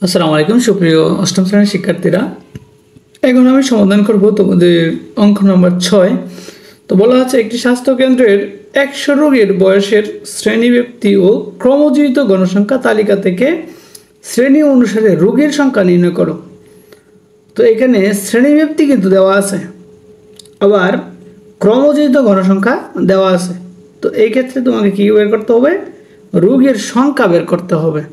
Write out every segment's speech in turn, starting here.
আসসালামু আলাইকুম সুপ্রিয় অষ্টম শ্রেণীর শিক্ষার্থীরা। এখন আমি সমাধান করব তোমাদের অঙ্ক নম্বর 6। তো বলা আছে একটি স্বাস্থ্য কেন্দ্রের 100 রোগীর বয়সের শ্রেণীব্যক্তি ও ক্রমযুক্ত গণসংখ্যা তালিকা থেকে শ্রেণী অনুসারে রোগীর সংখ্যা নির্ণয় করো। তো এখানে শ্রেণীব্যক্তি কিন্তু দেওয়া আছে, আবার ক্রমযুক্ত গণসংখ্যা দেওয়া আছে। তো এই ক্ষেত্রে তোমাকে কী বের করতে হবে? রোগীর সংখ্যা বের করতে হবে।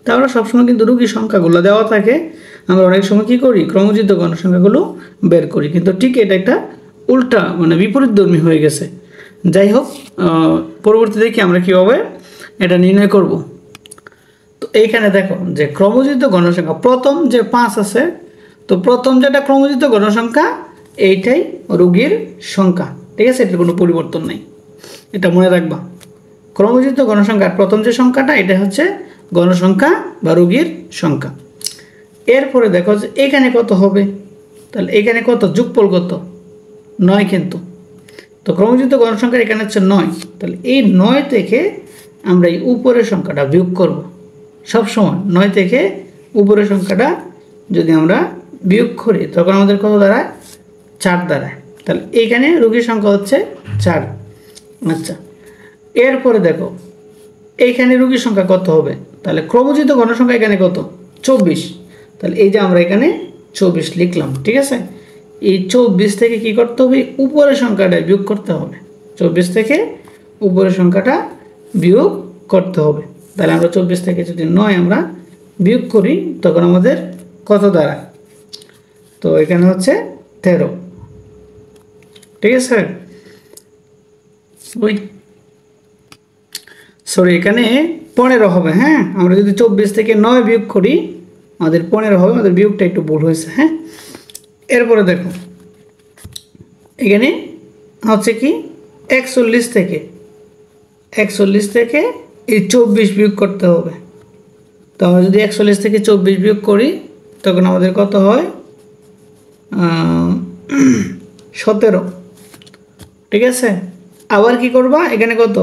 তা আমরা সবসময় কিন্তু রোগীর সংখ্যাগুলো দেওয়া থাকে, আমরা অনেক সময় কী করি? ক্রমযুক্ত গণসংখ্যাগুলো বের করি, কিন্তু ঠিক এটা একটা উল্টা বিপরীতধর্মী হয়ে গেছে। যাই হোক, পরবর্তী দেখি আমরা কীভাবে এটা নির্ণয় করব। তো এইখানে দেখো যে ক্রমযুক্ত গণসংখ্যা প্রথম যে 5 আছে, তো প্রথম যেটা ক্রমযুক্ত গণসংখ্যা এইটাই রোগীর সংখ্যা, ঠিক আছে? এটার কোনো পরিবর্তন নেই, এটা মনে রাখবা। ক্রমযুক্ত গণসংখ্যার প্রথম যে সংখ্যাটা এটা হচ্ছে গণসংখ্যা বা রোগীর সংখ্যা। এরপরে দেখো যে এখানে কত হবে, তাহলে এখানে কত? যোগফল কত? 9 কিন্তু। তো ক্রমযুক্ত গণসংখ্যা এখানে হচ্ছে 9, তাহলে এই 9 থেকে আমরা এই উপরের সংখ্যাটা বিয়োগ করব। সবসময় 9 থেকে উপরের সংখ্যাটা যদি আমরা বিয়োগ করি তখন আমাদের কত দাঁড়ায়? 4 দাঁড়ায়। তাহলে এইখানে রোগীর সংখ্যা হচ্ছে 4। আচ্ছা, এরপরে দেখো এইখানে রোগীর সংখ্যা কত হবে? তাহলে ক্রমযুক্ত গণসংখ্যা এখানে কত? 24। তাহলে এই যে আমরা এখানে 24 লিখলাম, ঠিক আছে? এই 24 থেকে কি করতে হবে? উপরের সংখ্যাটা বিয়োগ করতে হবে। 24 থেকে উপরের সংখ্যাটা বিয়োগ করতে হবে। তাহলে আমরা 24 থেকে যদি 9 আমরা বিয়োগ করি তখন আমাদের কত দাঁড়ায়? তো এখানে হচ্ছে 13, ঠিক আছে? সরি, এখানে 15 হবে। হ্যাঁ, আমরা যদি 24 থেকে 9 বিয়োগ করি আমাদের 15 হবে, আমাদের বিয়োগটা একটু ভুল হয়েছে। হ্যাঁ, এরপরে দেখো এখানে হচ্ছে কি 41 থেকে এই 24 বিয়োগ করতে হবে। তো আমরা যদি 41 থেকে 24 বিয়োগ করি তখন আমাদের কত হয়? 17, ঠিক আছে? আবার কি করবা? এখানে কত?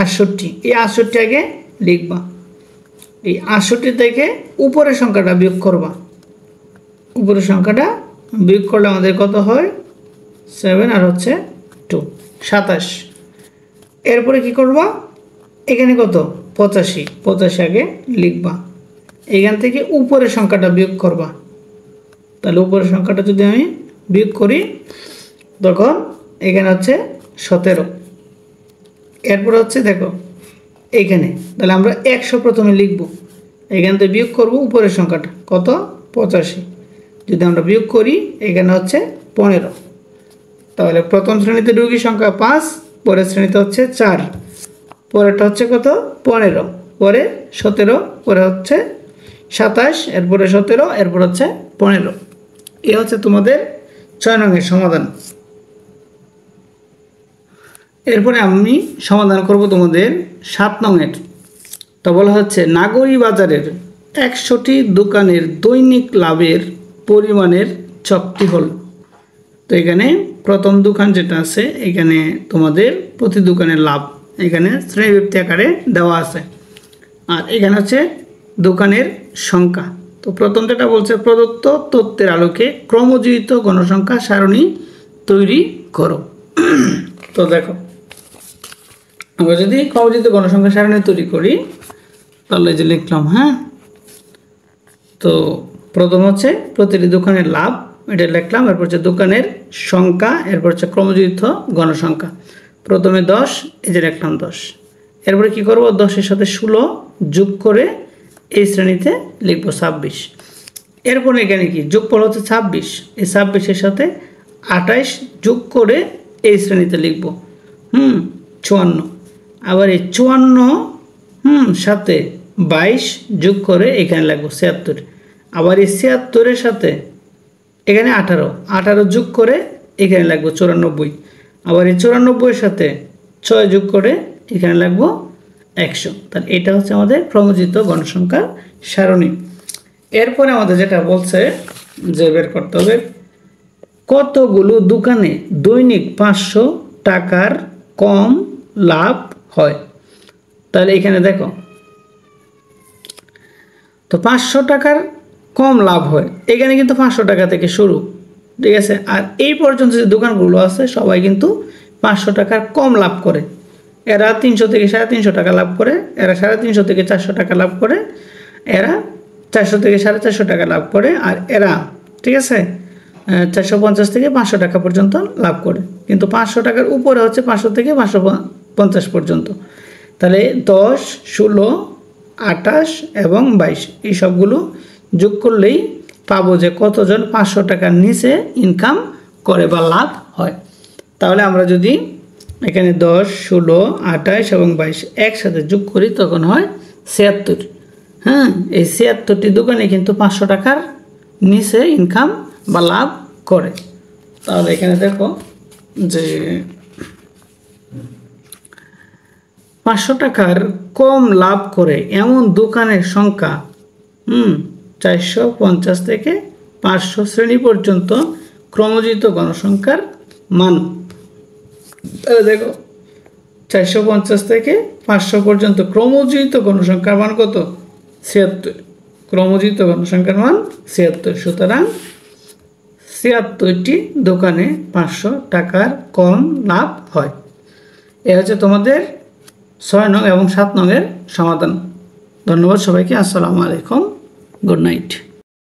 68। এই 68 আগে লিখবা। এই 68 থেকে উপরের সংখ্যাটা বিয়োগ করবা। উপরের সংখ্যাটা বিয়োগ করলে আমাদের কত হয়? 7 আর হচ্ছে 2, 27। এরপরে কি করবা? এখানে কত? 85 আগে লিখবা। এখান থেকে উপরের সংখ্যাটা বিয়োগ করবা। তাহলে উপরের সংখ্যাটা যদি আমি বিয়োগ করি তখন এখানে হচ্ছে 17। এরপর হচ্ছে দেখো এইখানে, তাহলে আমরা 100 প্রথমে লিখব, এখান থেকে বিয়োগ করব উপরের সংখ্যাটা কত? 85। যদি আমরা বিয়োগ করি এখানে হচ্ছে 15। তাহলে প্রথম শ্রেণীতে রোগীর সংখ্যা 5, পরের শ্রেণীতে হচ্ছে 4, পরেরটা হচ্ছে কত? 15, পরে 17, পরে হচ্ছে 27, এরপরে 17, এরপর হচ্ছে 15। এ হচ্ছে তোমাদের 6 নংয়ের সমাধান। এরপরে আমি সমাধান করব তোমাদের 7 নংয়ের। তো বলা হচ্ছে নাগরী বাজারের 100টি দোকানের দৈনিক লাভের পরিমাণের চকটি হল। তো এখানে প্রথম দোকান যেটা আছে এখানে তোমাদের প্রতি দোকানের লাভ এখানে শ্রেণীব্যক্তি আকারে দেওয়া আছে, আর এখানে হচ্ছে দোকানের সংখ্যা। তো প্রথম যেটা বলছে প্রদত্ত তথ্যের আলোকে ক্রমযুক্ত গণসংখ্যা সারণী তৈরি করো। তো দেখো আমরা যদি ক্রমযুক্ত গণসংখ্যা সারণী তৈরি করি তাহলে যে লিখলাম, হ্যাঁ, তো প্রথম হচ্ছে প্রতিটি দোকানের লাভ, এটা লিখলাম। এরপর হচ্ছে দোকানের সংখ্যা, এরপর হচ্ছে ক্রমযুক্ত গণসংখ্যা। প্রথমে 10, এই যে লিখলাম 10। এরপরে কি করব? 10-এর সাথে 16 যোগ করে এই শ্রেণীতে লিখব 26। এরপরে এখানে কি যোগফল হচ্ছে 26, এই 26-এর সাথে 28 যোগ করে এই শ্রেণীতে লিখব 54। আবার এই 54 সাথে 22 যোগ করে এখানে লাগবো 76। আবার এই 76-এর সাথে এখানে 18 যোগ করে এখানে লাগবো 94। আবার এই 94-এর সাথে 6 যোগ করে এখানে লাগবো 100। তাহলে এটা হচ্ছে আমাদের ক্রমযুক্ত গণসংখ্যার সারণী। এরপরে আমাদের যেটা বলছে যে বের করতে হবে কতগুলো দোকানে দৈনিক 500 টাকার কম লাভ হয়। তাহলে এখানে দেখো তো 500 টাকার কম লাভ হয়, এখানে কিন্তু 500 টাকা থেকে শুরু, ঠিক আছে। আর এই পর্যন্ত যে দোকানগুলো আছে সবাই কিন্তু 500 টাকার কম লাভ করে। এরা 300 থেকে 350 টাকা লাভ করে, এরা 350 থেকে 400 টাকা লাভ করে, এরা 400 থেকে 450 টাকা লাভ করে, আর এরা, ঠিক আছে, 450 থেকে 500 টাকা পর্যন্ত লাভ করে। কিন্তু 500 টাকার উপরে হচ্ছে 500 থেকে 550 পর্যন্ত। তাহলে 10, 16, 28 এবং 22 এই সবগুলো যোগ করলেই পাবো যে কতজন 500 টাকার নিচে ইনকাম করে বা লাভ হয়। তাহলে আমরা যদি এখানে 10, 16, 28 এবং 22 একসাথে যোগ করি তখন হয় 76। হ্যাঁ, এই 76টি দোকানে কিন্তু 500 টাকার নিচে ইনকাম বা লাভ করে। তাহলে এখানে দেখো যে 500 টাকার কম লাভ করে এমন দোকানের সংখ্যা 450 থেকে 500 শ্রেণী পর্যন্ত ক্রমজিত গণসংখ্যার মান। তাহলে দেখো 450 থেকে 500 পর্যন্ত ক্রমজিত গণসংখ্যার মান কত? 76। ক্রমজিত গণসংখ্যার মান 76। সুতরাং 76টি দোকানে 500 টাকার কম লাভ হয়। এ হচ্ছে তোমাদের 6 নং এবং 7 নংয়ের সমাধান। ধন্যবাদ সবাইকে। আসসালামু আলাইকুম, গুড নাইট।